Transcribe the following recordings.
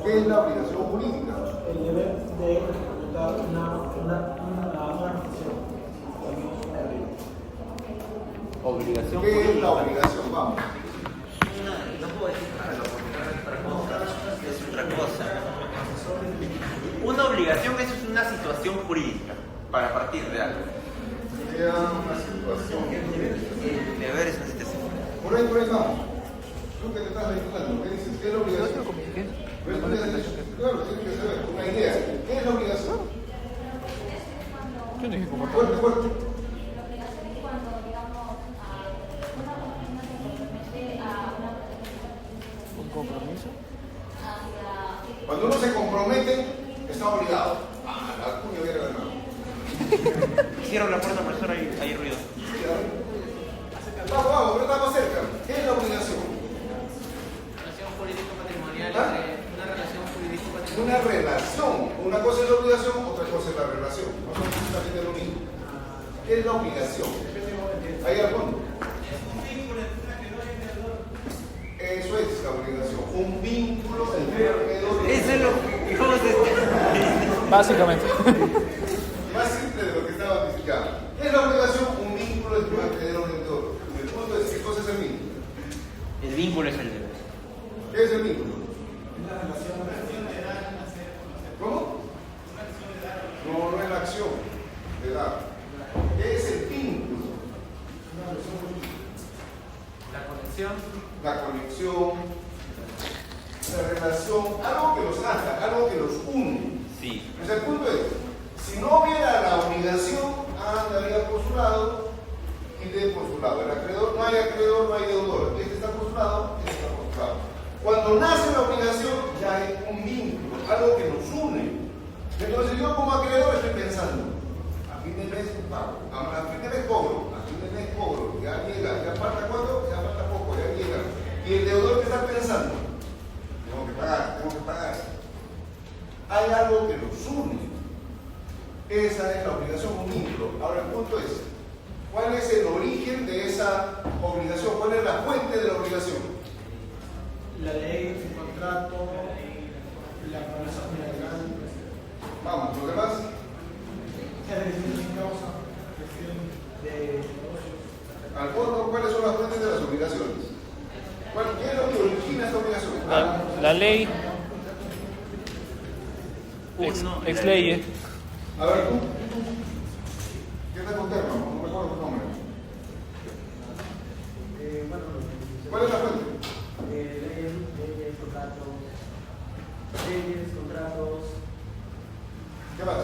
¿Qué es la obligación jurídica? El deber de ejecutar una función. Obligación ¿Qué es jurídica. la obligación? Vamos. No puedo decir algo porque es otra cosa. Una obligación es una situación jurídica para partir de algo. Sería una situación. El deber es una situación. Por ahí vamos. Tú que te estás vinculando, ¿qué dices? ¿Qué es la obligación? Pero tú ya has dicho, claro, tienes que saber una idea. ¿Qué es la obligación? Yo no dije como Fuerte, fuerte. La obligación es cuando, digamos, una persona se compromete a una un compromiso. hacia... Cuando uno se compromete, está obligado. Ah, la cuña viene de mano. Cierro la puerta, profesor, hay ruido. Vamos, pero estamos cerca. ¿Qué es la obligación? Relación jurídico-patrimonial ¿Ah? entre una relación jurídico-patrimonial. Una relación. Una cosa es la obligación, otra cosa es la relación. No son exactamente lo mismo. ¿Qué es la obligación? ¿Hay algo? Eso es la obligación. Un vínculo entre acreedor y Eso es lo que vamos a decir. Básicamente. más simple de lo que estaba explicando. ¿Qué es la obligación? Un vínculo entre un acreedor y acreedor. El punto es qué cosa es el vínculo. El vínculo es el deber. ¿Qué es el vínculo? ¿Cómo? No, no es la acción de dar. ¿Qué es el vínculo? La conexión. La conexión, la relación, algo que los ata, algo que los une. Sí. Entonces el punto es, si no hubiera la obligación, A andaría por su lado y D por su lado. El acreedor, no hay deudor. Este está por su lado, este está por su lado. Cuando nace la obligación, ya hay un vínculo, algo que nos une. Entonces yo como acreedor estoy pensando, a fin de mes pago, a fin de mes cobro, a fin de mes cobro, ya llega, ya falta cuánto, ya falta poco, ya llega. Y el deudor que está pensando, tengo que pagar. Hay algo que nos une. Esa es la obligación, un vínculo. Ahora el punto es, ¿cuál es el origen de esa obligación? ¿Cuál es la fuente de la obligación? La ley, el contrato, la promesa unilateral, Vamos, ¿los demás? la decisión sin causa, gestión de negocios. Al fondo, ¿cuáles son las fuentes de las obligaciones? ¿Qué es lo que origina esta obligación? La ley, ex ley. A ver, tú. ¿Qué te conté, hermano? No me acuerdo tu nombre. ¿Cuál es la fuente? Leyes, contratos. ¿Qué más?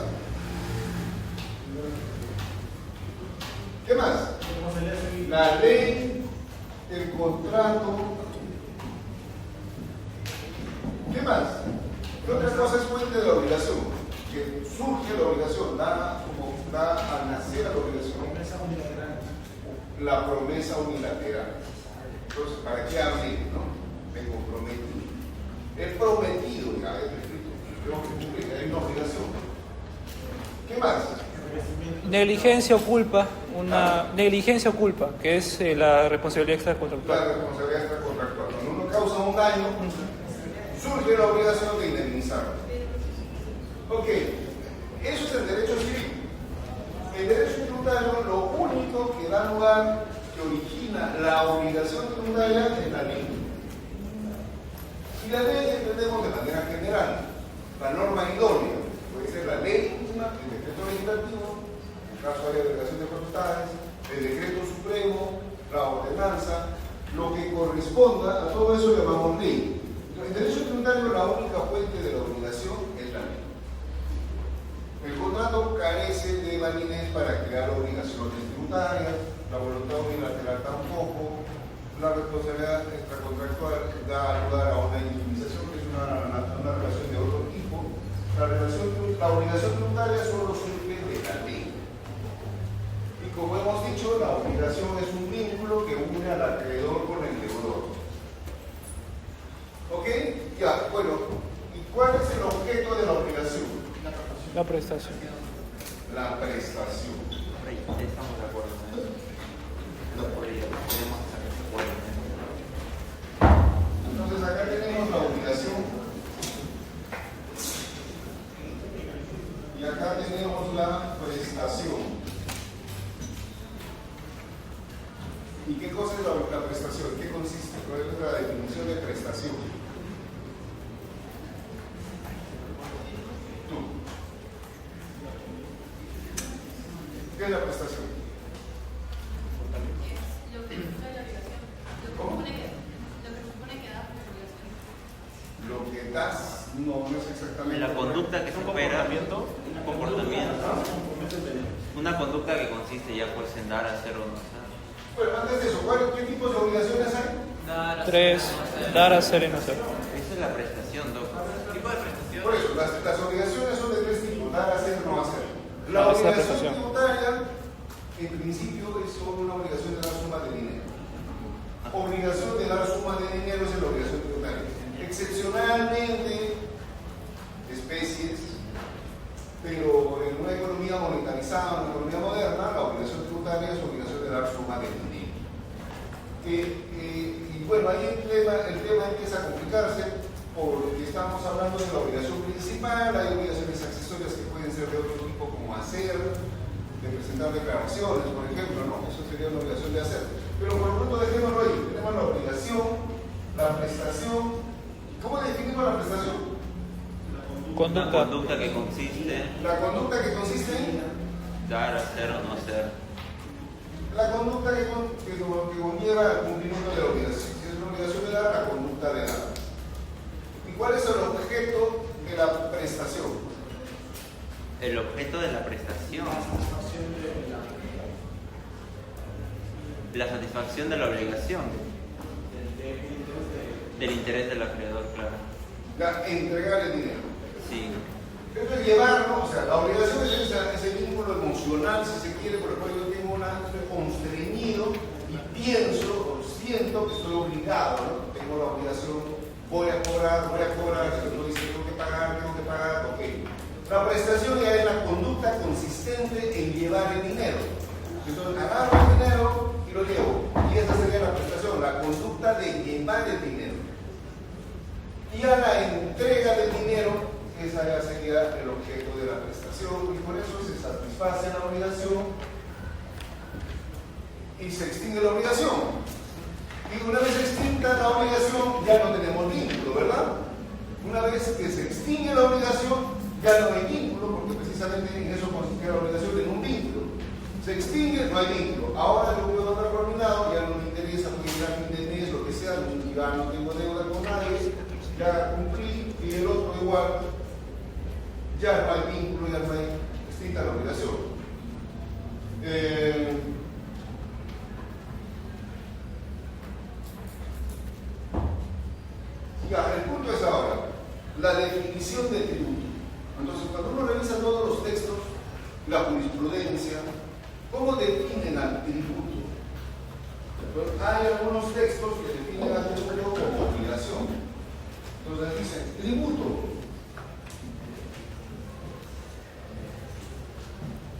¿Qué más? ¿Cómo se lee así? La ley, el contrato. ¿Qué más? ¿Qué otra cosa es fuente de la obligación? Que surge la obligación, da al nacer la obligación, Promesa unilateral. la promesa unilateral. Entonces, ¿para qué hablé? ¿No? Me comprometí. He prometido, ya he escrito, tengo que cumplir, hay una obligación. ¿Qué más? Negligencia o culpa, negligencia o culpa, que es la responsabilidad La extracontractual. responsabilidad extracontractual. Cuando uno causa un daño, surge la obligación de indemnizarlo. Ok, eso es el derecho civil. El derecho tributario, lo único que da lugar, que origina la obligación tributaria es la ley. Y la ley entendemos de manera general. La norma idónea puede ser la ley misma, el decreto legislativo, en el caso de delegación de facultades, el decreto supremo, la ordenanza, lo que corresponda a todo eso llamamos ley. En derecho tributario la única fuente de la obligación es la ley. El contrato carece de validez para crear obligaciones tributarias, la voluntad unilateral tampoco, la responsabilidad extracontractual da lugar a una indemnización, que es una relación de otro tipo. La obligación tributaria solo surge de la ley. Y como hemos dicho, la obligación es un vínculo que une al acreedor con el deudor. ¿Ok? Ya, bueno. ¿Y cuál es el objeto de la obligación? La prestación. La prestación. Estamos de acuerdo con eso. No podría, podemos estar de acuerdo. Entonces acá tenemos la obligación definición de prestación. Tú. ¿Qué es la prestación? ¿Cómo? Lo que das no es exactamente La conducta que se espera, un comportamiento, una conducta que consiste ya pues en dar, hacer o no hacer. Bueno, antes de eso, ¿qué tipos de obligaciones hay? 3. Dar, hacer y no hacer. Esa es la prestación, doctor. Tipo de prestación. Por eso, las obligaciones son de tres tipos: dar, hacer, no hacer. La Ah, esa obligación prestación. tributaria, en principio, es solo una obligación de dar suma de dinero. Obligación de dar suma de dinero es la obligación tributaria. Excepcionalmente, especies, pero en una economía monetarizada, una economía moderna, la obligación tributaria es obligación de dar suma de dinero. Y bueno, ahí el tema empieza a complicarse porque estamos hablando de la obligación principal, hay obligaciones accesorias que pueden ser de otro tipo, como hacer, de presentar declaraciones, por ejemplo, ¿no? Eso sería una obligación de hacer. Pero por lo tanto, dejémoslo ahí. Tenemos la obligación, la prestación. ¿Cómo definimos la prestación? Una conducta que consiste La conducta que consiste en dar, hacer o no hacer. la conducta que conlleva el cumplimiento de la obligación. Si es una obligación de dar, la conducta de dar. ¿Y cuál es el objeto de la prestación? El objeto de la prestación, la satisfacción de la obligación, del interés del acreedor, claro. Entregar el dinero. Sí. Esto es llevarlo, o sea, la obligación es ese vínculo emocional, si se quiere, por el cual yo tengo estoy constreñido y pienso o siento que estoy obligado, ¿no? Tengo la obligación, voy a cobrar, si uno dice tengo que pagar, ok. La prestación ya es la conducta consistente en llevar el dinero. Entonces agarro el dinero y lo llevo. Y esa sería la prestación, la conducta de llevar el dinero. Y a la entrega del dinero, esa ya sería el objeto de la prestación, y por eso se satisface la obligación y se extingue la obligación. Y una vez extinta la obligación, ya no tenemos vínculo, ¿verdad? Una vez que se extingue la obligación, ya no hay vínculo, porque precisamente en eso consiste la obligación, en un vínculo. Se extingue, no hay vínculo. Ahora yo puedo dar por mi lado, ya no me interesa, porque ya fin de mes, lo que sea, ya no tengo deuda con nadie, ya cumplí, y el otro igual, ya no hay vínculo, ya no hay extinta la obligación. Ya, el punto es ahora, la definición de tributo. Entonces, cuando uno revisa todos los textos, la jurisprudencia, ¿cómo definen al tributo? Entonces, hay algunos textos que definen al tributo como obligación. Entonces dicen, tributo,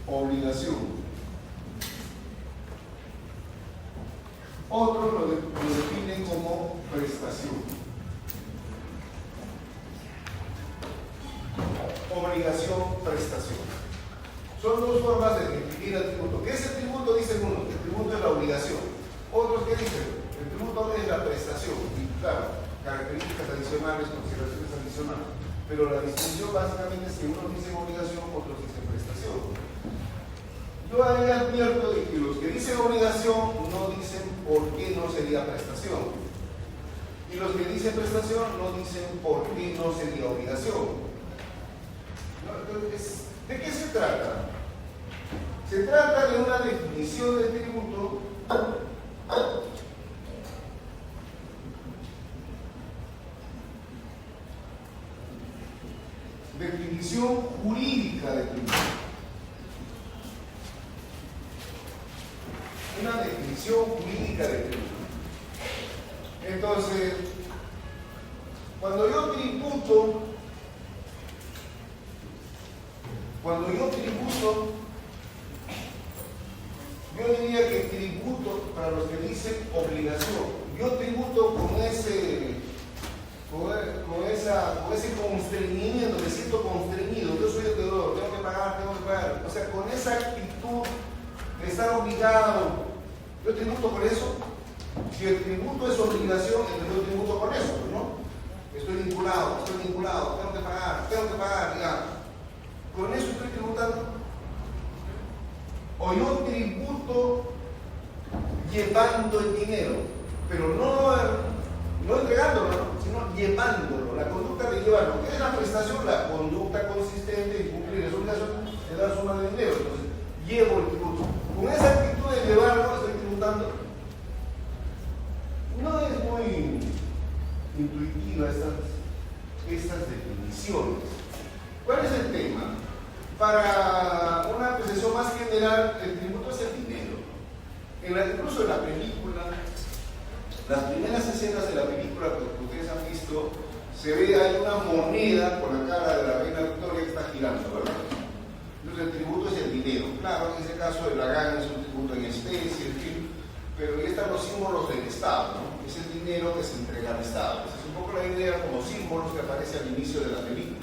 obligación. Otros lo definen como prestación. Obligación, prestación. Son dos formas de definir el tributo. ¿Qué es el tributo? Dicen unos, el tributo es la obligación. Otros, ¿qué dicen? El tributo es la prestación. Y claro, características adicionales, consideraciones adicionales. Pero la distinción básicamente es que unos dicen obligación, otros dicen prestación. Yo ahí advierto de que los que dicen obligación no dicen por qué no sería prestación. Y los que dicen prestación no dicen por qué no sería obligación. Entonces, ¿de qué se trata? Se trata de una definición de tributo definición jurídica de tributo. Una definición jurídica de tributo. Entonces, cuando yo tributo, yo diría que tributo, para los que dicen obligación, yo tributo con ese constreñimiento, me siento constreñido, yo soy el deudor, tengo que pagar, o sea, con esa actitud de estar obligado, yo tributo por eso. Si el tributo es obligación, entonces yo tributo con eso, ¿no? Estoy vinculado, tengo que pagar, ya. Con eso estoy tributando. O yo tributo llevando el dinero, pero no entregándolo, sino llevándolo. La conducta de llevarlo. ¿Qué es la prestación? La conducta consistente en cumplir esa obligación de dar suma de dinero. Entonces, llevo el tributo. Con esa actitud de llevarlo, estoy tributando. No es muy intuitiva estas definiciones. ¿Cuál es el tema? Para una apreciación más general, el tributo es el dinero. Incluso en la película, las primeras escenas de la película que ustedes han visto, se ve hay una moneda con la cara de la reina Victoria que está girando, ¿verdad? Entonces el tributo es el dinero. Claro, en ese caso el Lagán es un tributo en especie, en fin, pero ahí están los símbolos del Estado, ¿no? Es el dinero que se entrega al Estado. Esa es un poco la idea como símbolos que aparece al inicio de la película.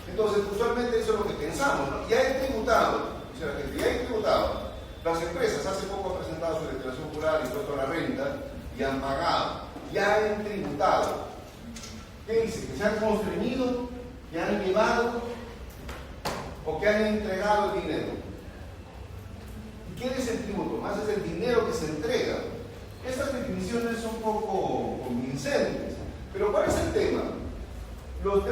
Entonces, usualmente eso es lo que pensamos, ¿no? Ya he tributado, o sea, ya he tributado. Las empresas hace poco han presentado su declaración jurada, impuesto a la renta, y han pagado, ya han tributado. ¿Qué dice? ¿Que se han constreñido? ¿Que han llevado? ¿O que han entregado el dinero? ¿Y qué es el tributo? Más es el dinero que se entrega. Estas definiciones son un poco convincentes, pero ¿cuál es el tema? Los que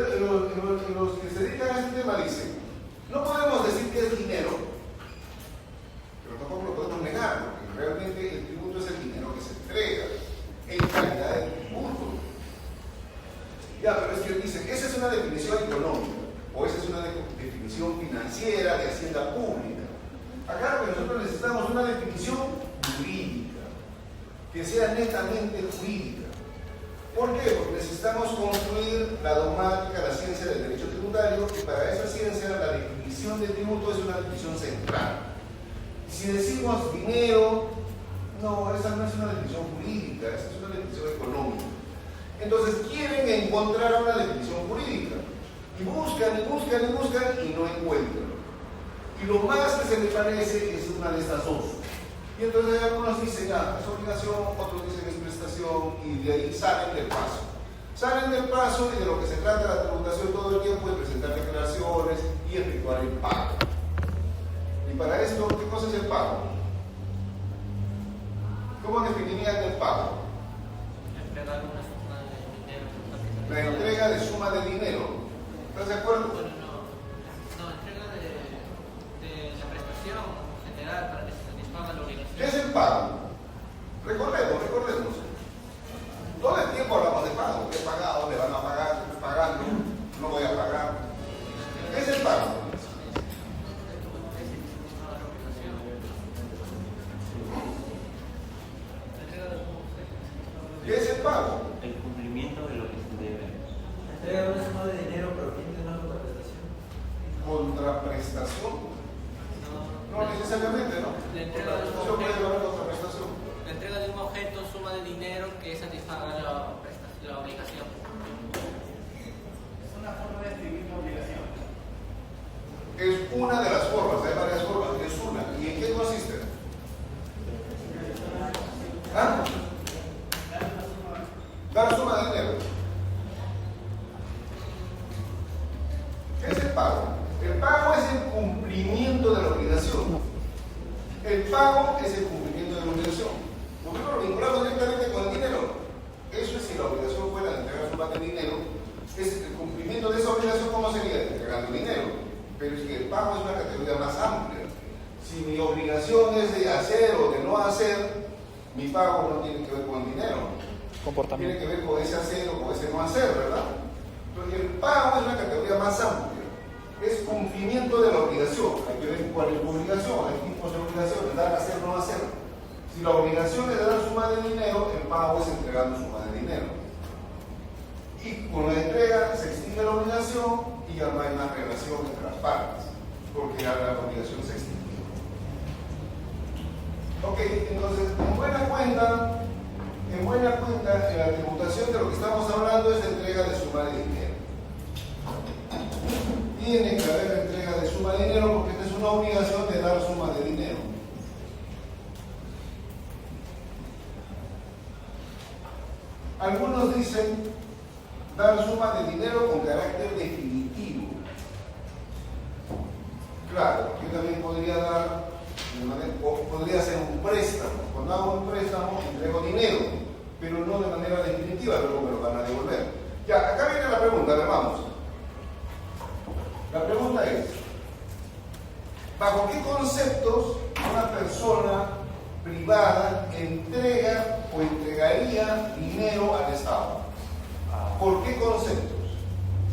se dedican a este tema dicen, no podemos decir que es dinero, pero tampoco lo podemos negar, porque realmente el tributo es el dinero que se entrega en calidad de tributo. Ya, pero es que dicen, esa es una definición económica, o esa es una definición financiera de hacienda pública. Acá lo que nosotros necesitamos es una definición jurídica, que sea netamente jurídica. ¿Por qué? Porque necesitamos construir la dogmática, la ciencia del derecho tributario, y para esa ciencia la definición de tributo es una definición central. Si decimos dinero, no, esa no es una definición jurídica, esa es una definición económica. Entonces quieren encontrar una definición jurídica, y buscan y no encuentran. Y lo más que se les parece es una de estas dos. Y entonces algunos dicen, es obligación, otros dicen es prestación, y de ahí salen del paso. Salen del paso y de lo que se trata la tributación todo el tiempo es presentar declaraciones y efectuar el pago. Y para esto, ¿qué cosa es el pago? ¿Cómo definirían el pago? Entregar una suma de dinero. La entrega de suma de dinero. ¿Estás de acuerdo? Bueno, no, entrega de la prestación general para que se satisfaga la obligación. ¿Qué es el pago? Recordemos. Todo el tiempo hablamos de pago. He pagado, le van a pagar, estoy pagando, no voy a pagar. ¿Qué es el pago? ¿Qué es el pago? El cumplimiento de lo que se debe. Entrega una suma de dinero, pero tiene una contraprestación. ¿Contraprestación? No necesariamente, ¿no? La entrega de un Contraprestación puede objeto. llevar a contraprestación. La entrega de un objeto, suma de dinero que satisfaga la obligación. Es una forma de escribir la obligación. Es una de las formas, hay varias formas, es una. ¿Y en qué consiste? ¿Ah? Dar suma de dinero. ¿Qué es el pago? El pago es el cumplimiento de la obligación. El pago es el cumplimiento de la obligación. Nosotros lo vinculamos directamente con el dinero. Eso es si la obligación fuera de entregar suma de dinero. Es el cumplimiento de esa obligación, ¿cómo sería? Entregando dinero. Pero es que el pago es una categoría más amplia. Si mi obligación es de hacer o de no hacer, mi pago no tiene que ver con el dinero. Comportamiento. Tiene que ver con ese hacer o con ese no hacer, ¿verdad? Entonces el pago es una categoría más amplia. Es cumplimiento de la obligación. Hay que ver cuál es la obligación. Hay tipos de obligaciones, dar, hacer, no hacer. Si la obligación es de dar suma de dinero, el pago es entregando suma de dinero. Y con la entrega se extingue la obligación y ya no hay más relación entre las partes, porque ya la obligación se extingue. Ok, entonces, en buena cuenta, en la tributación de lo que estamos hablando es de entrega de suma de dinero. Tiene que haber la entrega de suma de dinero porque esta es una obligación de dar suma de dinero. Algunos dicen dar suma de dinero con carácter definitivo. Claro, yo también podría dar, o podría hacer un préstamo. Cuando hago un préstamo, entrego dinero, pero no de manera definitiva, luego me lo van a devolver. Ya, acá viene la pregunta, a ver, vamos. La pregunta es, ¿bajo qué conceptos una persona privada entrega o entregaría dinero al Estado? ¿Por qué conceptos?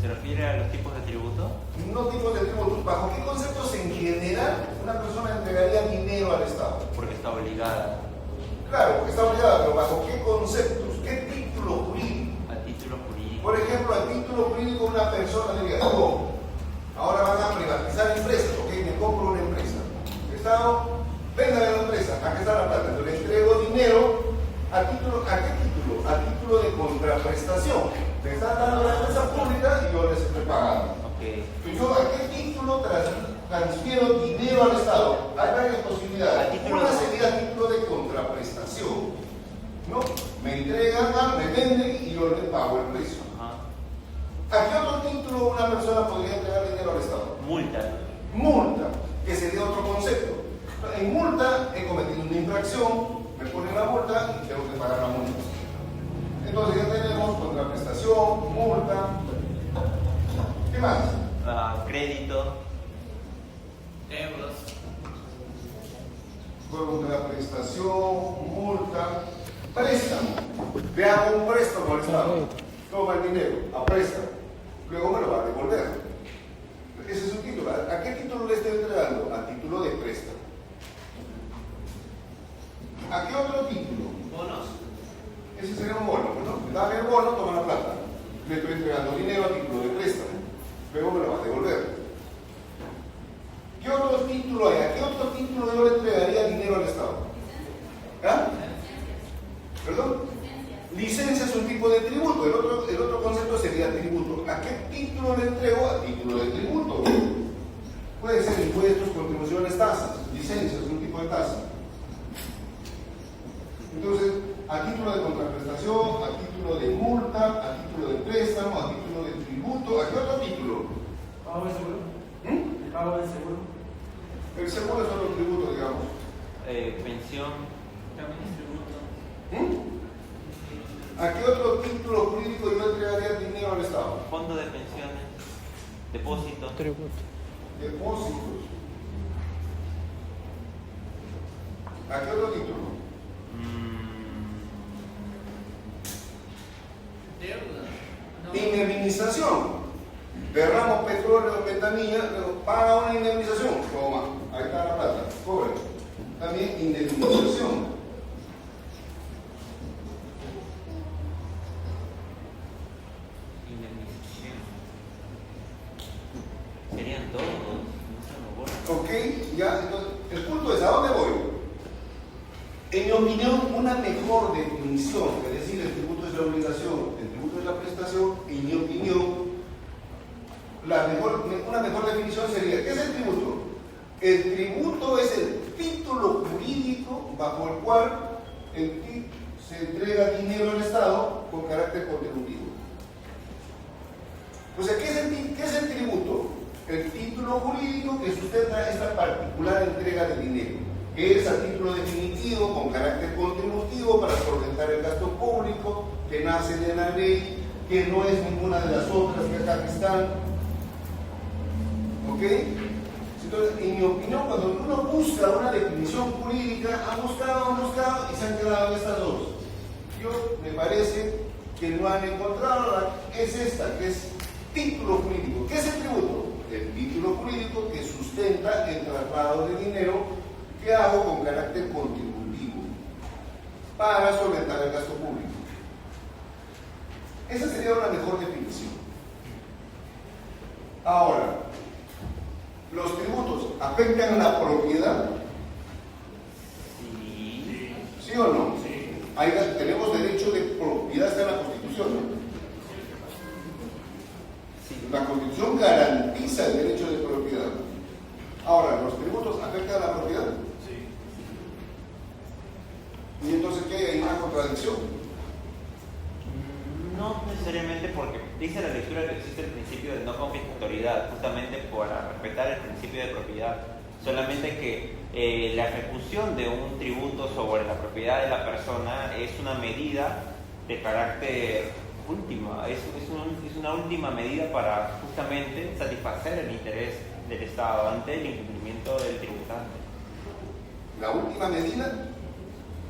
¿Se refiere a los tipos de tributo? No tipos de tributos. ¿Bajo qué conceptos en general una persona entregaría dinero al Estado? Porque está obligada Claro, porque está obligada, pero ¿bajo qué conceptos? ¿Qué título jurídico? a título jurídico. Por ejemplo, al título jurídico una persona diría, oh, ahora van a privatizar empresas, ok, me compro una empresa. El Estado, véndame la empresa, aquí está la plata, yo le entrego dinero a título, ¿a qué título? A título de contraprestación. Me están dando la empresa pública y yo les estoy pagando. Ok. Pero yo, ¿a qué título transfiero dinero al Estado? Hay varias posibilidades. A título Una de- sería a título de contraprestación, ¿no? Me entregan, me venden y yo le pago el precio. Ajá. ¿A qué otro título una persona podría entregar dinero al Estado? Multa. Multa, que sería otro concepto. En multa he cometido una infracción, me ponen la multa y tengo que pagar la multa. Entonces ya tenemos contraprestación, multa. ¿Qué más? Crédito. Euros. Contraprestación, multa, préstamo. Le hago un préstamo al Estado. Toma el dinero, a préstamo. Luego me lo va a devolver. Ese es su título. ¿A qué título le estoy entregando? A título de préstamo. ¿A qué otro título? Bonos. Ese sería un bono, ¿no? Dame el bono, toma la plata. Le estoy entregando dinero a título de préstamo. Luego me lo va a devolver. ¿Qué otro título hay? ¿A qué otro título yo le entregaría dinero al Estado? ¿Ah? ¿Perdón? Licencia es un tipo de tributo. El otro concepto sería tributo. ¿A qué título le entrego? A título de tributo. Puede ser impuestos, contribuciones, tasas. Licencia es un tipo de tasa. Entonces, a título de contraprestación, a título de multa, a título de préstamo, a título de tributo, ¿a qué otro título? ¿Pago del seguro? ¿Mm? ¿El pago del seguro? El seguro es otro tributo, digamos. Pensión. También es tributo. ¿Mm? ¿A qué otro título jurídico yo entregaría dinero al Estado? Fondo de pensiones. Depósito. Tributo. Depósitos. ¿A qué otro título? Deuda. No. Indemnización. Derramo petróleo, metanilla, luego paga una indemnización. Toma, ahí está la plata, cobre. También indemnización. Indemnización. Serían todos. No se me ocurre. Ok, ya, entonces, el punto es, ¿a dónde voy? En mi opinión, una mejor definición, es decir, el tributo es la obligación, el tributo es la prestación, en mi opinión, una mejor definición sería, ¿qué es el tributo? El tributo es el título jurídico bajo el cual se entrega dinero al Estado con carácter contributivo. O sea, ¿qué es el tributo? El título jurídico que sustenta esta particular entrega de dinero, que es a título definitivo, con carácter contributivo para solventar el gasto público, que nace de la ley, que no es ninguna de las otras que acá están. ¿Ok? Entonces, en mi opinión, cuando uno busca una definición jurídica, han buscado y se han quedado en estas dos. Yo me parece que no han encontrado, es esta, que es título jurídico. ¿Qué es el tributo? El título jurídico que sustenta el traslado de dinero que hago con carácter contributivo para solventar el gasto público. Esa sería una mejor definición. Ahora, ¿los tributos afectan a la propiedad? Sí. ¿Sí o no? Sí. Tenemos derecho de propiedad, está en la Constitución, ¿no? La Constitución garantiza el derecho de propiedad. Ahora, ¿los tributos afectan a la propiedad? Sí. ¿Y entonces qué hay? ¿Hay una contradicción? dice la lectura que existe el principio de no confiscatoriedad, justamente para respetar el principio de propiedad. Solamente que la ejecución de un tributo sobre la propiedad de la persona es una medida de carácter última, es una última medida para justamente satisfacer el interés del Estado ante el incumplimiento del tributante. La última medida.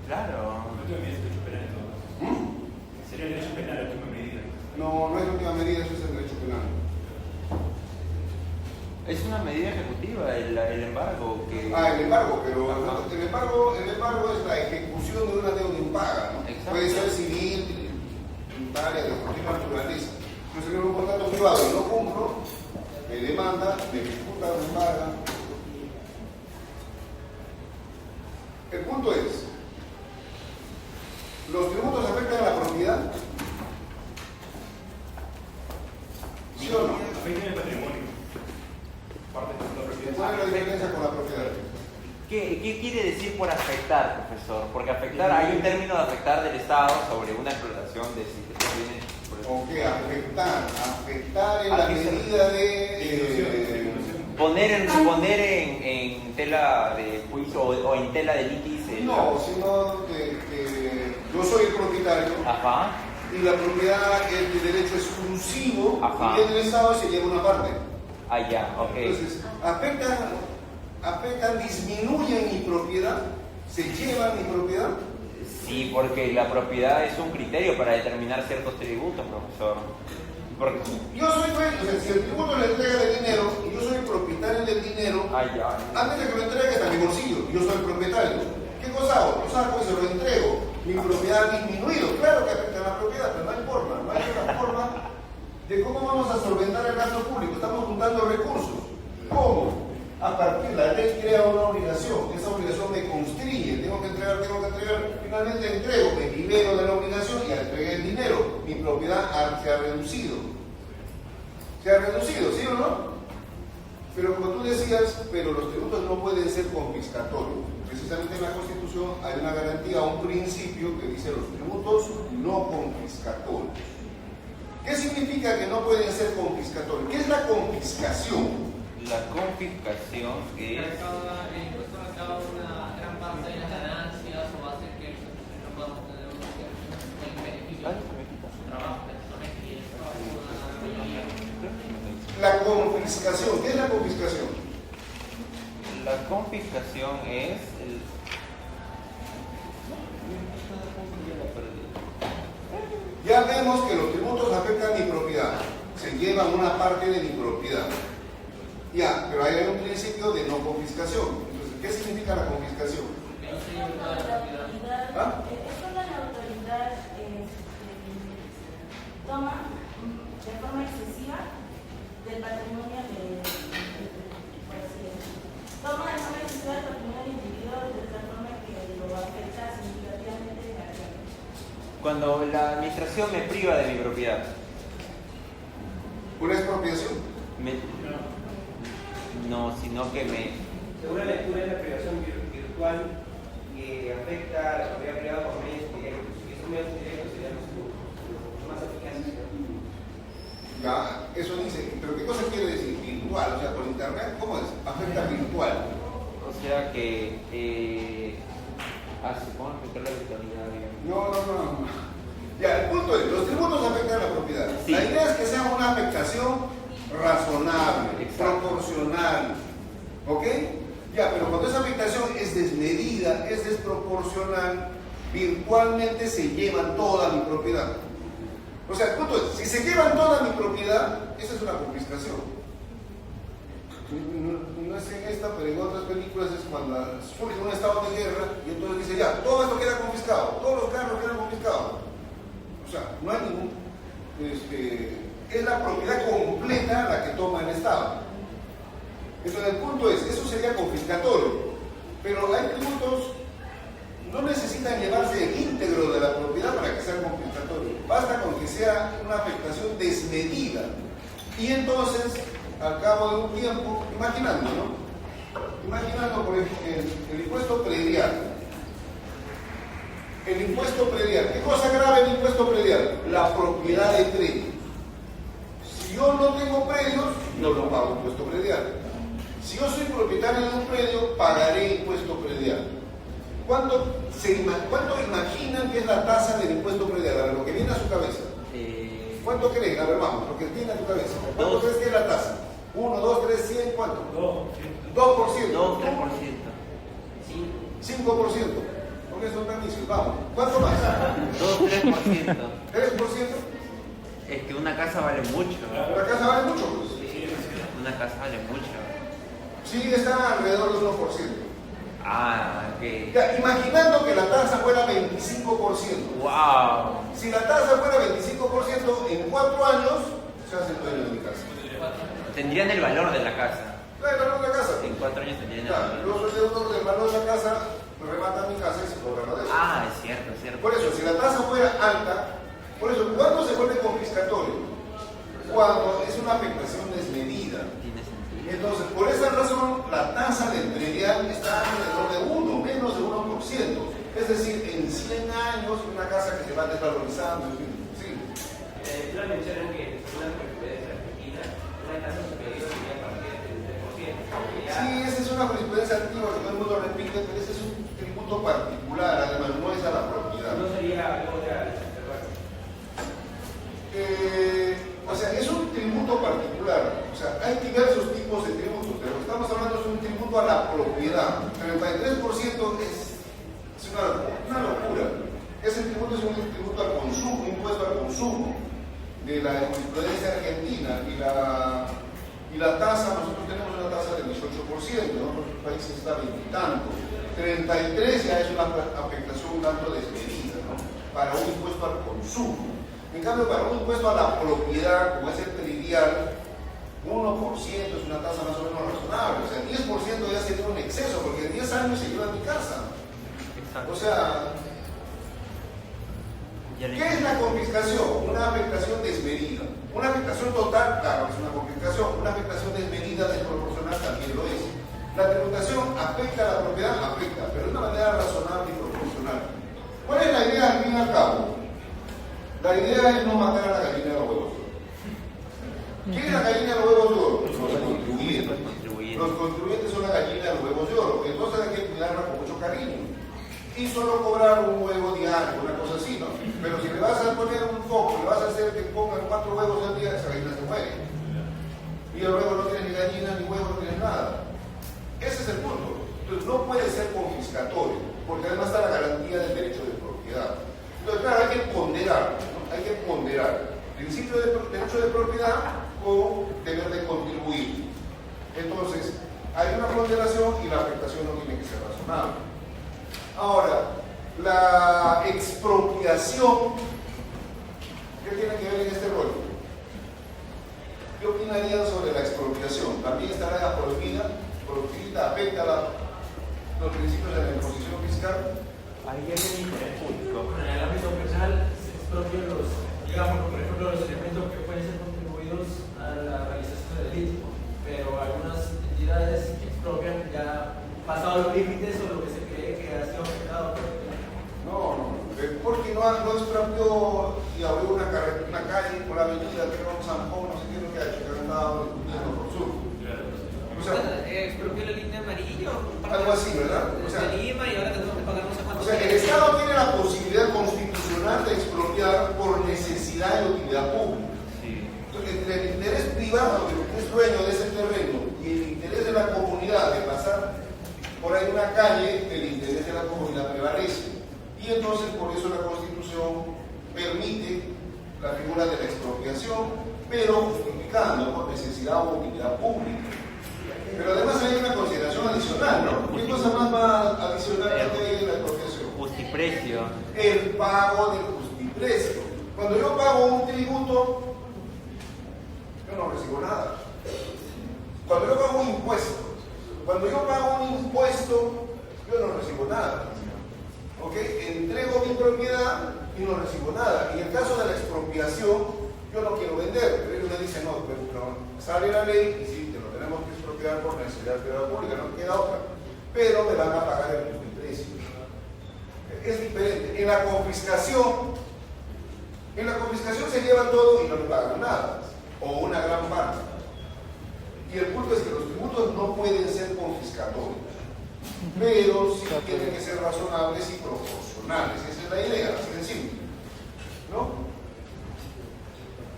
Claro. Sería el derecho penal la última medida. No, no es la última medida, eso es el derecho penal. Es una medida ejecutiva, el embargo que... El embargo, pero Ajá. el embargo es la ejecución de una deuda impaga, ¿no? Exacto. Puede ser civil, tributaria, de cualquier naturaleza. Entonces, en un contrato privado y no cumplo, me demanda, me ejecuta, me embarga. El punto es, ¿los tributos afectan a la propiedad? ¿Sí o no? Afecta el patrimonio. Parte de la propiedad. ¿Cuál es la diferencia con la propiedad? ¿Qué quiere decir por afectar, profesor? Porque afectar, hay un término de afectar del Estado sobre una explotación de estos bienes. Ok, afectar en la ¿A qué se medida de... Poner en tela de juicio o en tela de litis. No, sino que yo soy el propietario Ajá. y la propiedad es de derecho exclusivo Ajá. y viene el Estado y se lleva una parte. Ah, ya, ok. Entonces, afectan, disminuyen mi propiedad, se llevan mi propiedad. Sí, porque la propiedad es un criterio para determinar ciertos tributos, profesor. Porque... Yo soy dueño, o sea, si el tributo le entrega de dinero y yo soy propietario del dinero, Ah, ya. antes de que lo entregue está en mi bolsillo, yo soy el propietario. ¿Qué cosa hago? Lo saco y se lo entrego. Mi propiedad ha disminuido. Claro que afecta a la propiedad, pero no hay forma. No hay otra forma de cómo vamos a solventar el gasto público. Estamos juntando recursos. ¿Cómo? A partir de la ley crea una obligación. Esa obligación me constriñe. Tengo que entregar. Finalmente entrego, me libero de la obligación y entregué el dinero. Mi propiedad se ha reducido. ¿Se ha reducido, sí o no? Pero como tú decías, pero los tributos no pueden ser confiscatorios. Precisamente en la Constitución hay una garantía, un principio que dice los tributos no confiscatorios. ¿Qué significa que no pueden ser confiscatorios? ¿Qué es la confiscación? La confiscación es... Recauda una gran parte de las ganancias o hace que no podamos tener un beneficio de su trabajo, precisamente, y eso La confiscación, ¿qué es la confiscación? La confiscación es el... Ya vemos que los tributos afectan mi propiedad, se llevan una parte de mi propiedad. Ya, pero hay un principio de no confiscación. Entonces, ¿qué significa la confiscación? Es cuando la autoridad, ¿Ah? toma de forma excesiva del patrimonio por así decirlo. Toma de forma excesiva del patrimonio del individuo de tal forma que lo afecta significativamente negativamente. Cuando la administración me priva de mi propiedad. ¿Una expropiación? No, sino que me... Según la lectura de la privación virtual que afecta a la propiedad privada por medios directos, y esos medios directos serían los más eficaces. Ya, eso dice, pero ¿qué cosa quiere decir? Virtual, o sea, por internet, ¿cómo es? Afecta virtual. O sea que... ¿Cómo afectar la virtualidad, digamos? No. Ya, el punto es, los tributos afectan a la propiedad. Sí. La idea es que sea una afectación razonable, Exacto. proporcional. ¿Ok? Ya, pero cuando esa afectación es desmedida, es desproporcional, virtualmente se llevan toda mi propiedad. O sea, el punto es, si se llevan toda mi propiedad, esa es una confiscación. No es en esta, pero en otras películas es cuando surge un estado de guerra y entonces dice, ya, todo esto queda confiscado, todos los carros quedan confiscados. O sea, no hay ningún... es la propiedad completa la que toma el Estado. Entonces el punto es, eso sería confiscatorio, pero hay tributos no necesitan llevarse el íntegro de la propiedad para que sea confiscatorio. Basta con que sea una afectación desmedida. Y entonces, al cabo de un tiempo, imaginando, ¿no? Imaginando, por ejemplo, el impuesto predial. El impuesto predial. ¿Qué cosa grave el impuesto predial? La propiedad de crédito. yo no pago impuesto predial. Si yo soy propietario de un predio, pagaré impuesto predial. ¿Cuánto imaginan que es la tasa del impuesto predial? A ver, lo que viene a su cabeza. ¿Cuánto creen? A ver, vamos, lo que viene a tu cabeza. ¿Cuánto crees que es la tasa? 1, 2, 3, 100, ¿cuánto? 2%. 2, 3%. 5%. Porque son tan difíciles. Vamos. ¿Cuánto más? 2, 3%. ¿3%? Es que una casa vale mucho. ¿La casa vale mucho? Pues. Una casa vale mucho. Sí, está alrededor del 1%. Ah, ok. Ya, imaginando que la tasa fuera 25%. ¡Wow! Si la tasa fuera 25%, en 4 años se hace el dueño de mi casa. Tendrían el valor de la casa. El valor de la casa. En 4 años tendrían el Ya, valor. los deudos del valor de la casa rematan mi casa y se cobran la deuda. Ah, es cierto, es cierto. Por eso, si la tasa fuera alta, por eso, ¿cuándo se vuelve confiscatorio? Cuando es una afectación desmedida. Tiene sentido. Entonces, por esa razón, la tasa del predial está alrededor de 1, menos de 1%. Es decir, en 100 años, una casa que se va desvalorizando, en fin, sí. Ustedes mencionan que es una jurisprudencia argentina, una tasa superior sería a partir del 3%. Sí, esa es una jurisprudencia antigua que todo el mundo repite, pero ese es un tributo particular, además no es a la propiedad. No sería algo de la O sea, es un tributo particular. O sea, hay diversos tipos de tributos, pero lo que estamos hablando es un tributo a la propiedad. 33% es una locura. Ese tributo es un tributo al consumo, un impuesto al consumo de la jurisprudencia argentina y la tasa, nosotros tenemos una tasa del 18%, en otros países está 20 y tanto. 33 ya es una afectación un tanto desmedida, ¿no? Para un impuesto al consumo. En cambio, para un impuesto a la propiedad, como es el predial, 1% es una tasa más o menos razonable. O sea, 10% ya sería un exceso, porque en 10 años se lleva a mi casa. Exacto. O sea, ¿qué es la confiscación? Una afectación desmedida. Una afectación total, claro, es una confiscación. Una afectación desmedida, desproporcional, también lo es. La tributación afecta a la propiedad, afecta, pero de una manera razonable y proporcional. ¿Cuál es la idea al fin y al cabo? La idea es no matar a la gallina de los huevos de oro. ¿Quién es la gallina de los huevos de oro? Los contribuyentes. Los contribuyentes son la gallina de los huevos de oro. Entonces hay que cuidarla con mucho cariño. Y solo cobrar un huevo diario, una cosa así, ¿no? Pero si le vas a poner un foco, le vas a hacer que pongan 4 huevos al día, esa gallina se muere. Y luego no tienes ni gallina, ni huevo, no tienes nada. Ese es el punto. Entonces no puede ser confiscatorio, porque además está la garantía del derecho de propiedad. Entonces, claro, hay que ponderar, ¿no? Hay que ponderar principio de derecho de propiedad con deber de contribuir. Entonces, hay una ponderación y la afectación no tiene que ser razonable. Ahora, la expropiación, ¿qué tiene que ver en este rol? ¿Qué opinarían sobre la expropiación? ¿También estará prohibida, afecta los principios de la imposición fiscal? Ahí hay un interés público. En el ámbito penal se expropian los, digamos, por ejemplo, los elementos que pueden ser contribuidos a la realización del delito, pero algunas entidades expropian ya pasado los límites o lo que se cree que ha sido afectado. No, porque no expropió y abrió una calle por la avenida, que era un zampón, no sé qué es lo que ha hecho, que ha andado discutiendo por sur. O sea, expropió la línea amarilla. Algo así, ¿verdad? O sea, de Lima y ahora tenemos que pagar no sé cuánto. O sea, el Estado tiene la posibilidad constitucional de expropiar por necesidad y utilidad pública. Sí. Entonces, entre el interés privado, que es dueño de ese terreno, y el interés de la comunidad de pasar por ahí una calle, el interés de la comunidad prevalece. Y entonces, por eso la Constitución permite la figura de la expropiación, pero justificando por necesidad o utilidad pública. Pero además hay una consideración adicional, ¿no? ¿Qué cosa más va adicional que hay en la expropiación? Justiprecio. El pago del justiprecio. Cuando yo pago un tributo, yo no recibo nada. Cuando yo pago un impuesto, yo no recibo nada. ¿Ok? Entrego mi propiedad y no recibo nada. En el caso de la expropiación, yo no quiero vender, pero ellos me dicen, no, pero sale la ley y sí, te lo tenemos que expropiar por necesidad de privada pública, no queda otra, pero me van a pagar el justiprecio. Es diferente. En la confiscación se lleva todo y no le pagan nada, o una gran parte. Y el punto es que los tributos no pueden ser confiscatorios, pero sí tienen que ser razonables y proporcionales. Esa es la idea, así de simple, ¿no?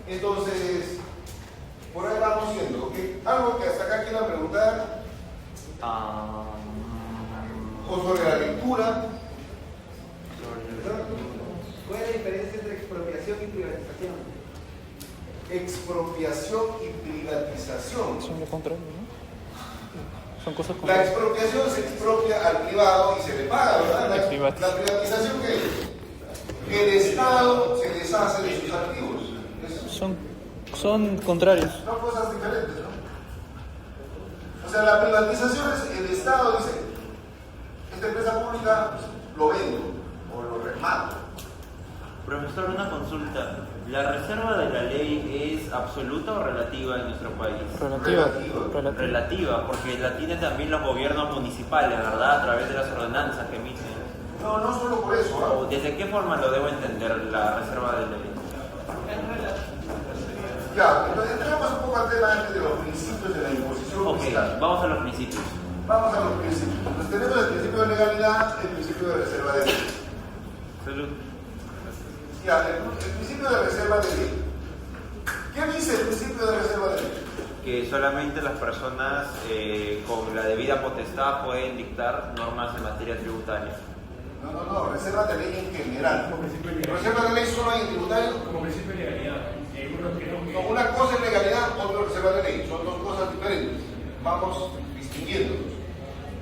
Entonces, por ahí vamos viendo, ¿ok? Algo que hasta acá quieran preguntar, o sobre la lectura. ¿Cuál es la diferencia entre expropiación y privatización? Expropiación y privatización. Son lo contrario, ¿no? Son cosas La contrarias. expropiación se expropia al privado y se le paga, ¿verdad? La privatización, ¿qué es? El Estado se deshace de sus activos. Son contrarios. Son cosas diferentes, ¿no? O sea, la privatización es el Estado dice, esta empresa pública lo vendo o lo remato. Profesor, una consulta. ¿La reserva de la ley es absoluta o relativa en nuestro país? Relativa. Relativa, porque la tienen también los gobiernos municipales, ¿verdad? A través de las ordenanzas que emiten. No, no solo por eso, ¿no? ¿O ¿Desde qué forma lo debo entender la reserva de ley? Ya, entonces entramos un poco al tema antes de los principios de la imposición Ok, fiscal. vamos a los principios. Vamos a los principios. Entonces tenemos el principio de legalidad, el principio de reserva de ley. Salud. Ya, el principio de reserva de ley. ¿Qué dice el principio de reserva de ley? Que solamente las personas con la debida potestad pueden dictar normas en materia tributaria. No, reserva de ley en general. Reserva de ley solo hay en tributario. Como principio de legalidad. No, una cosa es legalidad, otra es reserva de ley. Son dos cosas diferentes. Vamos distinguiéndolos.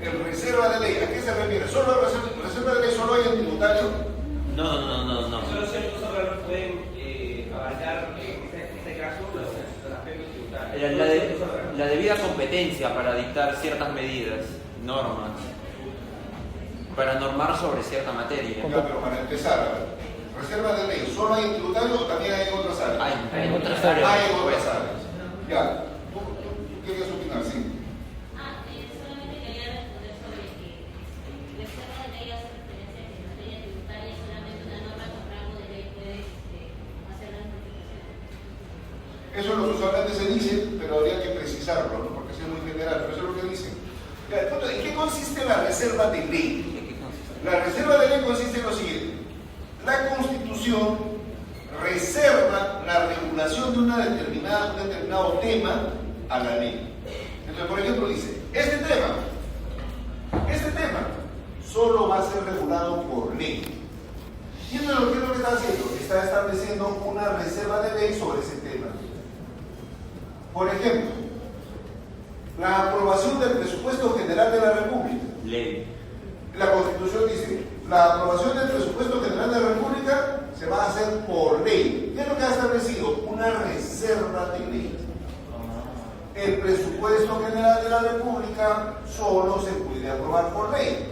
El reserva de ley, ¿a qué se refiere? ¿Solo reserva de ley solo hay en tributario? No. Solo ciertos órganos pueden abarcar en este caso los aspectos tributarios. La debida competencia para dictar ciertas medidas, normas, para normar sobre cierta materia. Ya, pero para empezar, a ver, reserva de ley, ¿solo hay en tributario o también hay en otras áreas? Hay en otras áreas. Hay en otras áreas. Ya, ¿tú querías opinar? Sí. Solamente quería responder sobre que reserva de ley hace referencia a que en materia tributaria solamente una norma con rango de ley puede hacer la notificación. Eso es lo que usualmente se dice, pero habría que precisarlo, ¿no? Porque es muy general, pero eso es lo que dicen. Ya, el punto, ¿en qué consiste la reserva de ley? La reserva de ley consiste en lo siguiente. La Constitución reserva la regulación de un determinado tema a la ley. Entonces, por ejemplo, dice, este tema solo va a ser regulado por ley. ¿Y entonces qué es lo que está haciendo? Está estableciendo una reserva de ley sobre ese tema. Por ejemplo, la aprobación del presupuesto general de la República. Ley. La Constitución dice, la aprobación del presupuesto general de la República se va a hacer por ley. ¿Qué es lo que ha establecido? Una reserva de ley. El presupuesto general de la República solo se puede aprobar por ley.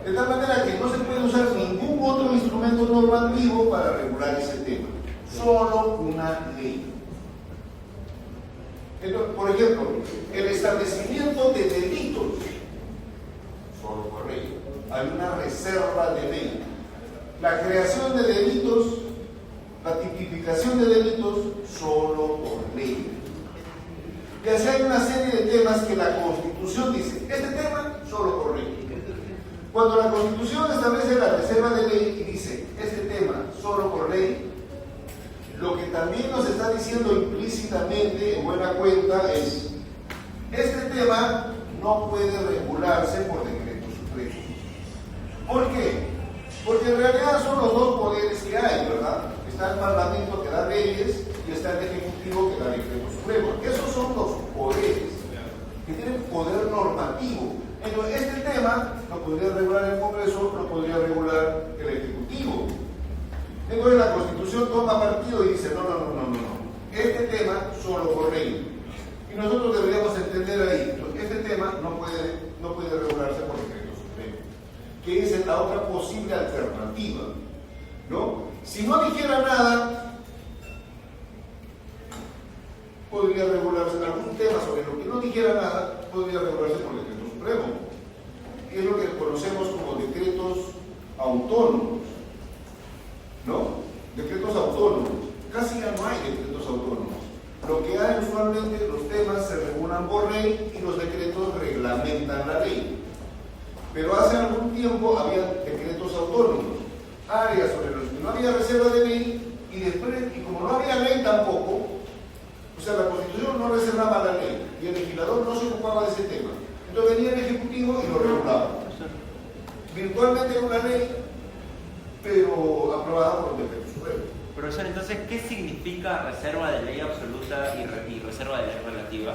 De tal manera que no se puede usar ningún otro instrumento normativo para regular ese tema. Solo una ley. Entonces, por ejemplo, el establecimiento de delitos, solo por ley. Hay una reserva de ley. La creación de delitos, la tipificación de delitos, solo por ley. Y así hay una serie de temas que la Constitución dice, este tema, solo por ley. Cuando la Constitución establece la reserva de ley y dice, este tema, solo por ley, lo que también nos está diciendo implícitamente, en buena cuenta, es, este tema no puede regularse por decreto supremo. ¿Por qué? Porque en realidad son los dos poderes que hay, ¿verdad? Está el Parlamento que da leyes y está el Ejecutivo que da decreto supremo. Esos son los poderes que tienen poder normativo. Entonces, este tema lo podría regular el Congreso, lo podría regular el Ejecutivo. Entonces, la Constitución toma partido y dice, no. Este tema solo por ley. Y nosotros deberíamos entender ahí, este tema no puede regularse por decreto supremo, que es la otra posible alternativa, ¿no? Si no dijera nada, podría regularse algún tema sobre lo que no dijera nada, podría regularse por decreto supremo. Es lo que conocemos como decretos autónomos, ¿no? Decretos autónomos. Casi ya no hay decretos autónomos. Lo que hay usualmente, los temas se regulan regulan por ley y los decretos reglamentan la ley. Pero hace algún tiempo había decretos autónomos, áreas sobre los que no había reserva de ley y después, y como no había ley tampoco, o sea, la Constitución no reservaba la ley y el legislador no se ocupaba de ese tema. Entonces venía el Ejecutivo y lo regulaba. Virtualmente era una ley, pero aprobada por el decreto supremo. Profesor, entonces, ¿qué significa reserva de ley absoluta y reserva de ley relativa?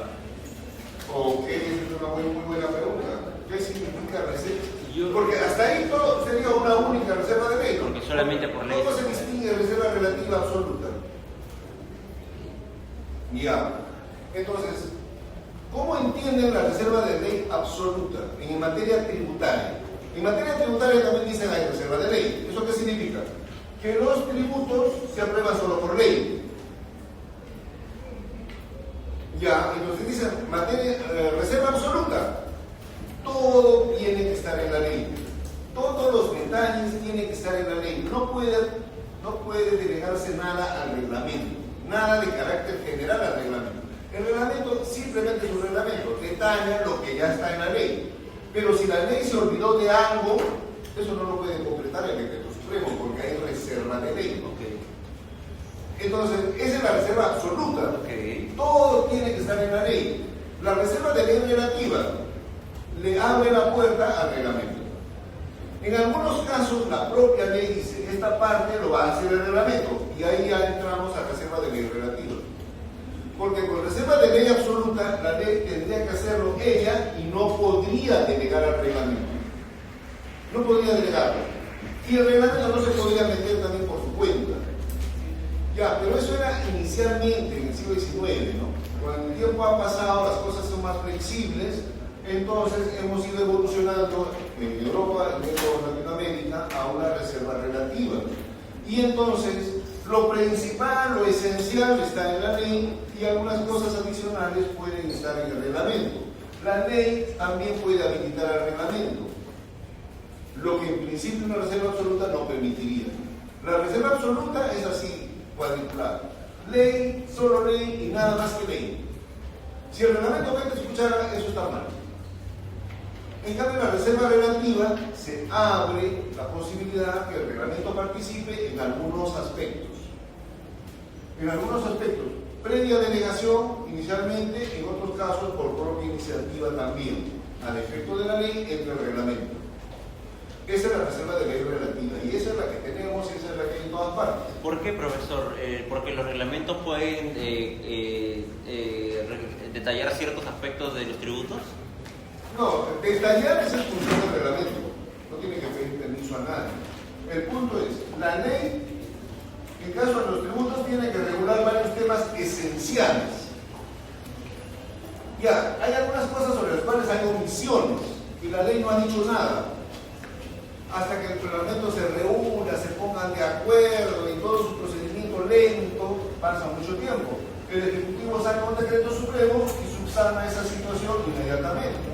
Ok, esa es una muy buena pregunta. ¿Qué significa reserva? Porque hasta ahí todo sería una única reserva de ley. Porque solamente por ley. ¿Cómo se distingue reserva relativa absoluta? Ya. Entonces, ¿cómo entienden la reserva de ley absoluta en materia tributaria? En materia tributaria también dicen hay reserva de ley. ¿Eso qué significa? Que los tributos se aprueban solo por ley. Ya, entonces dicen reserva absoluta. Todo tiene que estar en la ley. Todos los detalles tienen que estar en la ley. No puede delegarse nada al reglamento. Nada de carácter general al reglamento. El reglamento simplemente es un reglamento. Detalla lo que ya está en la ley. Pero si la ley se olvidó de algo, eso no lo puede completar el decreto supremo porque hay reserva de ley. Entonces, esa es la reserva absoluta. Todo tiene que estar en la ley. La reserva de ley relativa le abre la puerta al reglamento. En algunos casos, la propia ley dice, esta parte lo va a hacer el reglamento, y ahí ya entramos a reserva de ley relativa. Porque con reserva de ley absoluta, la ley tendría que hacerlo ella y no podría delegar al reglamento. No podría delegarlo. Y el reglamento no se podría meter también por su cuenta. Ya, pero eso era inicialmente en el siglo XIX, ¿no? Cuando el tiempo ha pasado, las cosas son más flexibles, entonces hemos ido evolucionando en Europa, en Latinoamérica, a una reserva relativa. Y entonces, lo principal, lo esencial está en la ley y algunas cosas adicionales pueden estar en el reglamento. La ley también puede habilitar al reglamento, lo que en principio una reserva absoluta no permitiría. La reserva absoluta es así, cuadriculada. Ley, solo ley y nada más que ley. Si el reglamento mete su cuchara, eso está mal. En cambio, la reserva relativa se abre la posibilidad que el reglamento participe en algunos aspectos. En algunos aspectos, previa delegación inicialmente, en otros casos por propia iniciativa también. Al efecto de la ley entra el reglamento. Esa es la reserva de ley relativa y esa es la que tenemos y esa es la que hay en todas partes. ¿Por qué, profesor? Porque los reglamentos pueden detallar ciertos aspectos de los tributos. No, detallar es el función del reglamento. No tiene que pedir permiso a nadie. El punto es, la ley, en caso de los tributos, tiene que regular varios temas esenciales. Ya, hay algunas cosas sobre las cuales hay omisiones y la ley no ha dicho nada. Hasta que el reglamento se reúna, se pongan de acuerdo y todo su procedimiento lento, pasa mucho tiempo. El Ejecutivo saca un decreto supremo y subsana esa situación inmediatamente.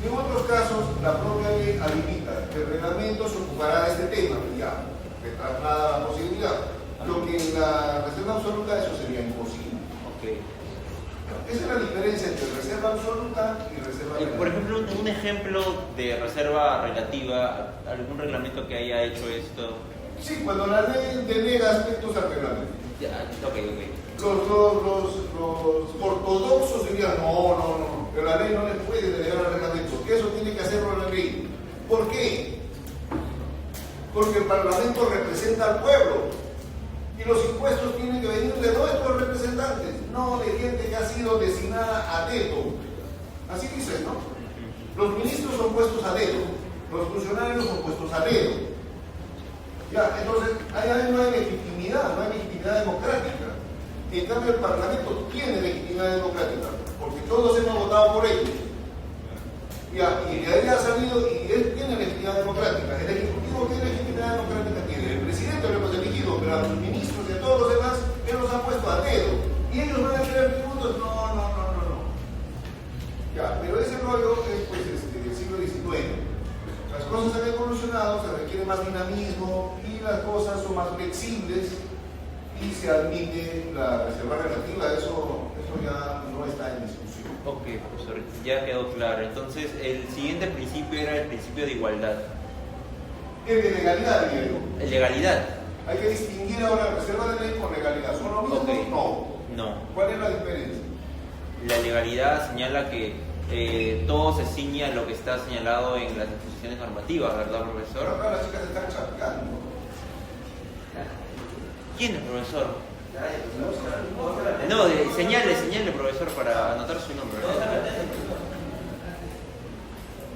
En otros casos, la propia ley habilita que el reglamento se ocupará de este tema, ya, que traslada la posibilidad. Lo que en la reserva absoluta, eso sería imposible. Esa es la diferencia entre reserva absoluta y reserva relativa. Por ejemplo, un ejemplo de reserva relativa, algún reglamento que haya hecho esto. Sí, cuando la ley delega aspectos al reglamento. Ya, ok. Los ortodoxos dirían, no, pero la ley no le puede delegar al reglamento, que eso tiene que hacerlo la ley. ¿Por qué? Porque el Parlamento representa al pueblo y los impuestos tienen que venir de nuestros representantes, no de gente que ha sido designada a dedo. Así dicen, ¿no? Los ministros son puestos a dedo, los funcionarios son puestos a dedo. Ya, entonces, ahí no hay legitimidad, no hay legitimidad democrática. En cambio, el Parlamento tiene legitimidad democrática, porque todos hemos votado por ellos. Ya, y de ahí ha salido, y él tiene legitimidad democrática. El Ejecutivo tiene legitimidad democrática, tiene. El presidente lo hemos elegido, pero a los ministros y a todos los demás, él los ha puesto a dedo. Y ellos van a querer tributos. No. Ya, pero ese rollo es pues del siglo XIX. Las cosas han evolucionado, se requiere más dinamismo y las cosas son más flexibles y se admite la reserva relativa. Eso ya no es Ok, profesor, ya quedó claro. Entonces, el siguiente principio era el principio de igualdad. El de legalidad, diría yo. Legalidad. Hay que distinguir ahora reserva de ley con legalidad. ¿Son lo mismo? Ok. No. No. ¿Cuál es la diferencia? La legalidad señala que todo se ciñe a lo que está señalado en las disposiciones normativas, ¿verdad, Pero profesor? acá las chicas están chateando. ¿Quién es, profesor? No, señale, profesor, para anotar su nombre.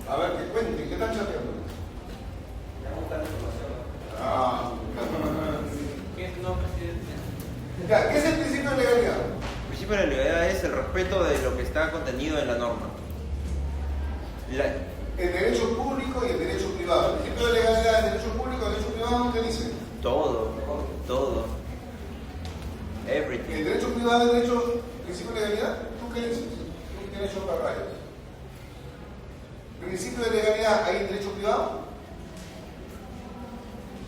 A ver, que cuenten, ¿qué están chateando? No, presidente. Ya, ¿qué es el principio de legalidad? El principio de la legalidad es el respeto de lo que está contenido en la norma. El derecho público y el derecho privado. El principio de legalidad es derecho público y derecho privado, ¿qué dice? Todo. El Everything. derecho privado es derecho, principio de legalidad. ¿Tú qué dices? Tú tienes otras rayas. ¿Principio de legalidad hay en derecho privado?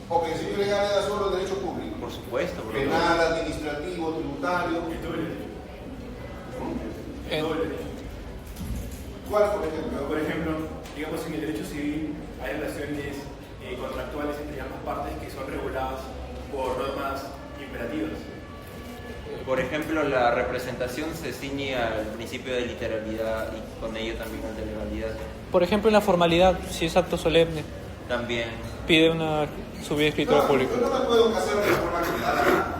¿O principio de legalidad solo en derecho público? Por supuesto, profesor. Penal, administrativo, tributario. ¿Cuál, por ejemplo? Por ejemplo, digamos en el derecho civil hay relaciones contractuales entre ambas partes que son reguladas por normas imperativas. Por ejemplo, la representación se ciñe al principio de literalidad y con ello también al de legalidad. Por ejemplo, en la formalidad, si es acto solemne, También. pide una subida de escritura pública. Yo no me puedo casar de la forma que me da la gana.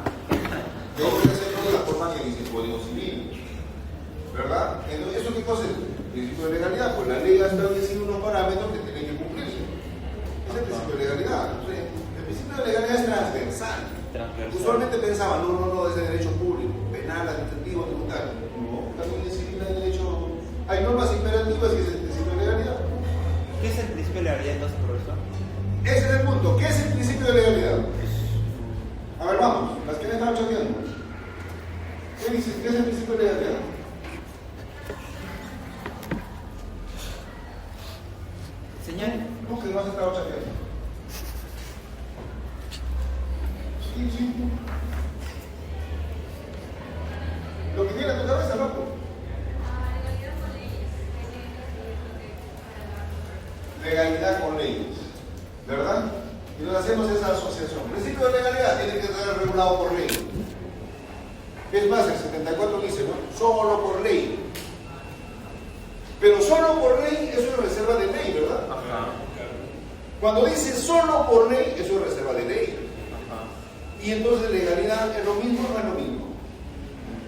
Tengo que hacerlo de la forma que dice el Código Civil. ¿Verdad? Entonces, ¿eso qué cosa es? Principio de legalidad. Pues la ley ha establecido unos parámetros que tienen que cumplirse. Ese es el principio de legalidad. Entonces, el principio de legalidad es transversal. Usualmente pensaban, no, es de derecho público, penal, administrativo, tributario. No, también en civil hay derecho. Hay normas imperativas y es el principio de legalidad. ¿Qué es el principio de legalidad entonces, profesor? Ese es el punto. ¿Qué es el principio de legalidad? A ver, vamos, las que me están chateando. ¿Qué dices? ¿Qué es el principio de legalidad? Señale. Tú que no has estado chateando. Sí. Lo que viene a tu cabeza, loco. Legalidad con leyes, ¿verdad? Y nos hacemos esa asociación. Principio de legalidad tiene que estar regulado por ley. Es más, el 74 dice, ¿no? Solo por ley. Pero solo por ley, eso es reserva de ley, ¿verdad? Ajá. Cuando dice solo por ley, eso es reserva de ley. Ajá. Y entonces legalidad es lo mismo o no es lo mismo.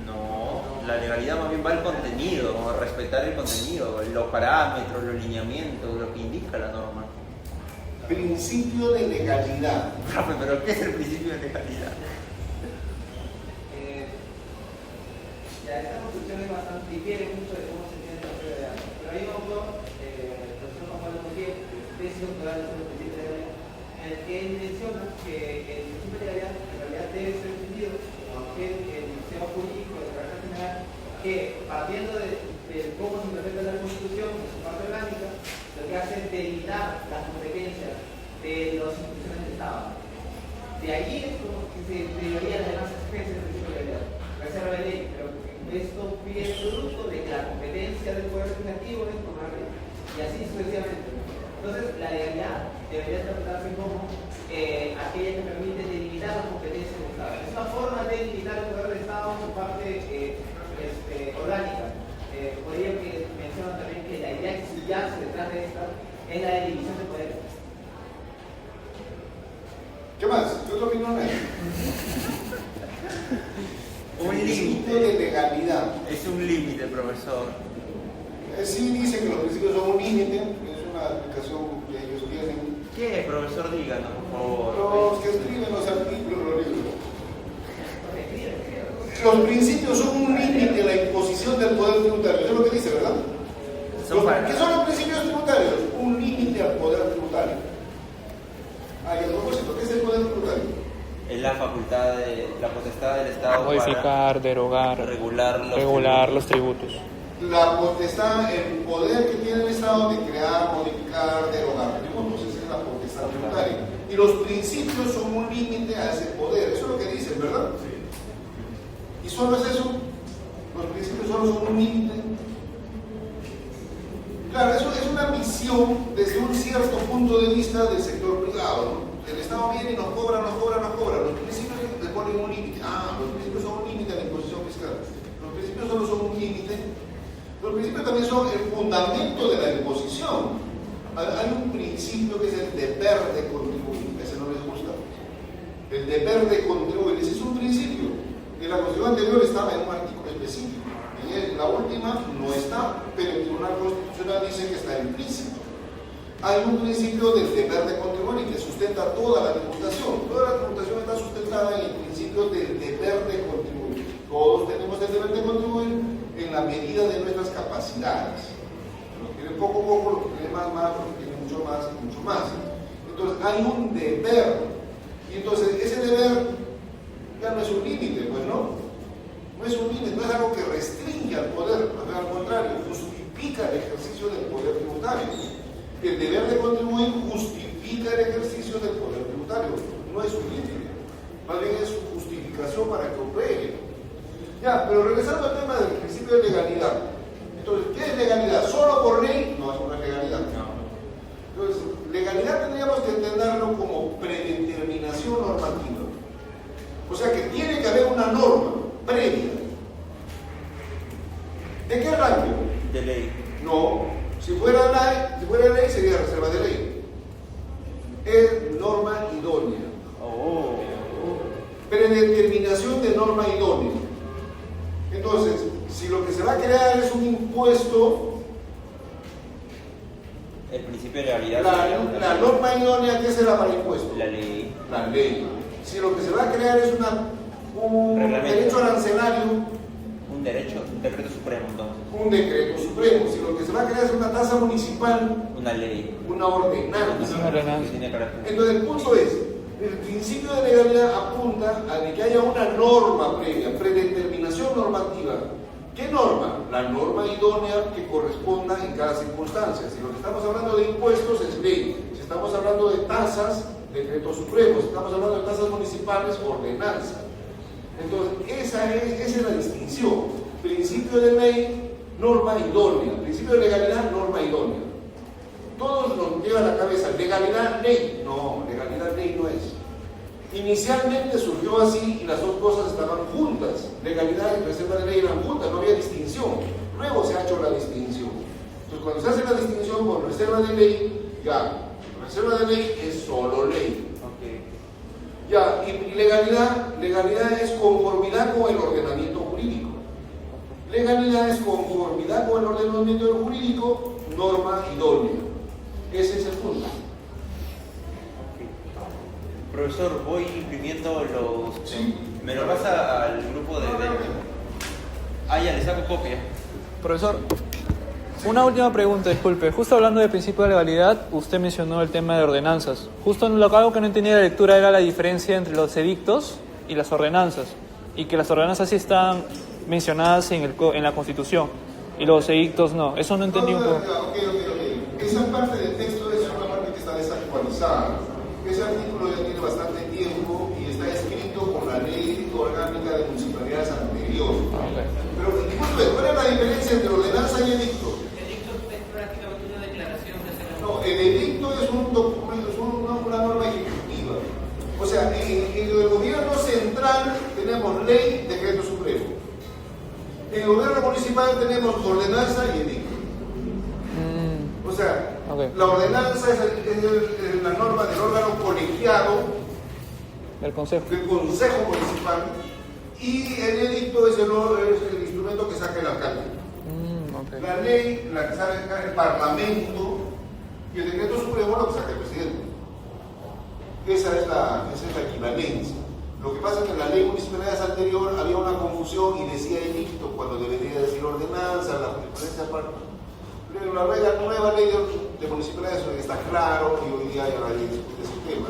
No, la legalidad más bien va al contenido, a respetar el contenido, los parámetros, los lineamientos, lo que indica la norma. Principio de legalidad. Profe, ¿pero qué es el principio de legalidad? Ya esta construcción es bastante, difiere mucho de cómo se entiende la propiedad. Pero hay un autor, el profesor Juan Pablo Montiel, tesis doctoral sobre el principio de legalidad, en el que él menciona que el principio de legalidad en realidad debe ser entendido como que el sistema jurídico de carácter general que, partiendo de cómo se interpreta la Constitución en su parte orgánica, lo que hace es delimitar las competencias de las instituciones del Estado. De ahí es como que se derivarían las demás exigencias del principio de legalidad. Reserva de ley, pero esto viene producto de que la competencia del Poder Legislativo es tomar ley. Y así sucesivamente. Entonces, la legalidad debería interpretarse como aquella que permite delimitar las competencias del Estado. Es una forma de delimitar el poder del Estado en su parte orgánica. Por ello que mencionan también que la idea que subyace detrás de esta es la de división de poderes. ¿Qué más? ¿Qué otra opinión hay? Un Principio límite. de legalidad. Es un límite, profesor. Sí dice que los principios son un límite, es una explicación que ellos tienen. ¿Qué, profesor? Díganos, por favor. Los que escriben los artículos, los libros. Los principios son un límite a la imposición del poder tributario. Eso es lo que dice, ¿verdad? ¿Qué son los principios tributarios? Un límite al poder tributario. Y a propósito, ¿qué es el poder tributario? Es la facultad la potestad del Estado Modificar, para derogar, regular los tributos. La potestad, el poder que tiene el Estado de crear, modificar, derogar tributos, esa es la potestad tributaria. Y los principios son un límite a ese poder. Eso es lo que dicen, ¿verdad? Sí. ¿Y solo es eso? ¿Los principios solo son un límite? Claro, eso es una visión desde un cierto punto de vista del sector privado, ¿no? El Estado viene y nos cobra. Los principios le ponen un límite. Los principios son un límite a la imposición fiscal. Los principios solo son un límite. Los principios también son el fundamento de la imposición. Hay un principio que es el deber de contribuir. Ese no les gusta. El deber de contribuir. Ese es un principio. En la Constitución anterior estaba en un artículo específico. En la última no está, pero el Tribunal Constitucional dice que está implícito. Hay un principio del deber de contribuir y que sustenta toda la tributación. Toda la tributación está sustentada en el principio del deber de contribuir. Todos tenemos el deber de contribuir en la medida de nuestras capacidades. Los que tienen poco, los que tienen más, los que tienen mucho más. Entonces hay un deber. Y entonces ese deber ya no es un límite, pues no. No es un límite, no es algo que restringe al poder, al contrario, justifica el ejercicio del poder tributario. El deber de contribuir justifica el ejercicio del poder tributario, no es un límite, más bien es su justificación para que opere. Ya, pero regresando al tema del principio de legalidad. Entonces, ¿qué es legalidad? ¿Solo por ley? No, eso no es legalidad. Entonces, legalidad tendríamos que entenderlo como predeterminación normativa. O sea que tiene que haber una norma previa. ¿De qué rango? De ley. No, si fuera ley sería reserva de ley. Es norma idónea. Predeterminación de norma idónea. Entonces, si lo que se va a crear es un impuesto, el principio de legalidad. La norma idónea, ¿qué será para impuesto? La ley. La ley. Si lo que se va a crear es un derecho arancelario, un decreto supremo, entonces. Un decreto supremo. Si lo que se va a crear es una tasa municipal, una ley, una ordenanza. Entonces el punto es, el principio de legalidad apunta a que haya una norma previa, predeterminación normativa. ¿Qué norma? La norma idónea que corresponda en cada circunstancia. Si lo que estamos hablando de impuestos es ley, si estamos hablando de tasas, decreto supremo, si estamos hablando de tasas municipales, ordenanza. Entonces, esa es la distinción. Principio de ley, norma idónea. Principio de legalidad, norma idónea. Todos nos llevan a la cabeza, legalidad, ley. No, legalidad, ley no es. Inicialmente surgió así y las dos cosas estaban juntas. Legalidad y reserva de ley eran juntas, no había distinción. Luego se ha hecho la distinción. Entonces, cuando se hace la distinción con reserva de ley, ya, reserva de ley es solo ley. Ya, y legalidad es conformidad con el ordenamiento jurídico. Legalidad es conformidad con el ordenamiento jurídico, norma idónea. Ese es el punto. Profesor, voy imprimiendo los... Sí. Me lo pasa al grupo de... ya le saco copia. Profesor, una última pregunta, disculpe. Justo hablando del principio de legalidad, usted mencionó el tema de ordenanzas. Justo algo que no entendía de la lectura era la diferencia entre los edictos y las ordenanzas. Y que las ordenanzas sí están mencionadas en la Constitución y los edictos no. Eso no entendí un poco. Esa parte del texto es una parte que está desactualizada. Ese artículo ya tiene bastante tiempo y está escrito con la ley orgánica de municipalidades anterior. Pero, disculpe, ¿cuál es la diferencia entre ordenanza y edicto? El edicto es prácticamente una declaración de ser. No, el edicto es un documento, es una norma ejecutiva. O sea, en el gobierno central tenemos ley, decreto supremo. En el gobierno municipal tenemos ordenanza y edicto. O sea, la ordenanza es la norma del órgano colegiado del Consejo Municipal y el edicto es el instrumento que saca el alcalde. La ley, la que saca el Parlamento, y el decreto supremo lo que saca el presidente. Esa es la equivalencia. Lo que pasa es que en la ley municipalidades anterior había una confusión y decía edicto cuando debería decir ordenanza, la jurisprudencia aparte. La nueva ley de municipalidades está claro y hoy día ya nadie discute ese tema.